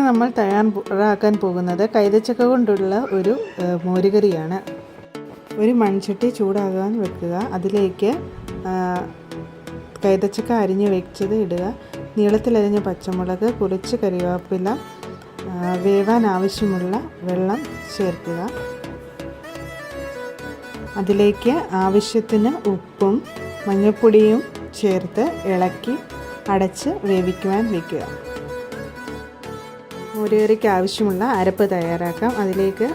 നമ്മൾ തയ്യാറാക്കാൻ പോകുന്നത് കൈതച്ചക്ക കൊണ്ടുള്ള ഒരു മോരുകറിയാണ്. ഒരു മൺചട്ടി ചൂടാകാൻ വെക്കുക. അതിലേക്ക് കൈതച്ചക്ക അരിഞ്ഞ് വെച്ചത് ഇടുക. നീളത്തിലരിഞ്ഞ പച്ചമുളക്, കുറച്ച് കറിവേപ്പില, വേവാൻ ആവശ്യമുള്ള വെള്ളം ചേർക്കുക. അതിലേക്ക് ആവശ്യത്തിന് ഉപ്പും മഞ്ഞൾപ്പൊടിയും ചേർത്ത് ഇളക്കി അടച്ച് വേവിക്കുവാൻ വയ്ക്കുക. മോരുകറിക്ക് ആവശ്യമുള്ള അരപ്പ് തയ്യാറാക്കാം. അതിലേക്ക്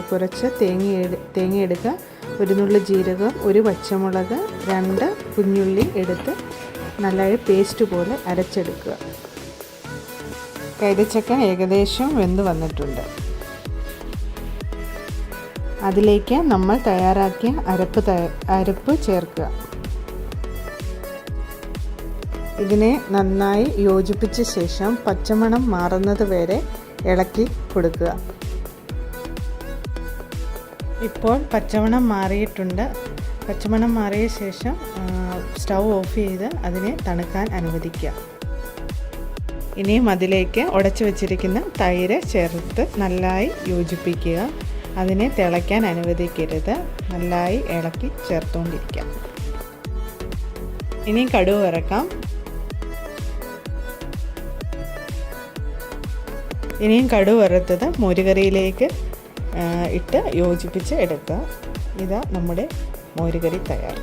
കുറച്ച് തേങ്ങ എടുക്കുക, ഒരു നുള്ളി ജീരകം, ഒരു പച്ചമുളക്, 2 കുഞ്ഞുള്ളി എടുത്ത് നല്ലൊരു പേസ്റ്റ് പോലെ അരച്ചെടുക്കുക. കൈതച്ചക്ക ഏകദേശം വെന്ത് വന്നിട്ടുണ്ട്. അതിലേക്ക് നമ്മൾ തയ്യാറാക്കിയ അരപ്പ് ചേർക്കുക. ഇതിനെ നന്നായി യോജിപ്പിച്ച ശേഷം പച്ചമണം മാറുന്നത് വരെ ഇളക്കി കൊടുക്കുക. ഇപ്പോൾ പച്ചമണം മാറിയിട്ടുണ്ട്. പച്ചമണം മാറിയ ശേഷം സ്റ്റൗ ഓഫ് ചെയ്ത് അതിനെ തണുക്കാൻ അനുവദിക്കുക. ഇനിയും അതിലേക്ക് ഉടച്ചു വച്ചിരിക്കുന്ന തൈര് ചേർത്ത് നന്നായി യോജിപ്പിക്കുക. അതിനെ തിളയ്ക്കാൻ അനുവദിക്കരുത്. നന്നായി ഇളക്കി ചേർത്തുകൊണ്ടിരിക്കാം. ഇനി കടുക് വറക്കാം. ഇനിയും കടുക് വറുത്തത് മോരുകറിയിലേക്ക് ഇട്ട് യോജിപ്പിച്ച് എടുക്കുക. ഇതാ നമ്മുടെ മോരുകറി തയ്യാർ.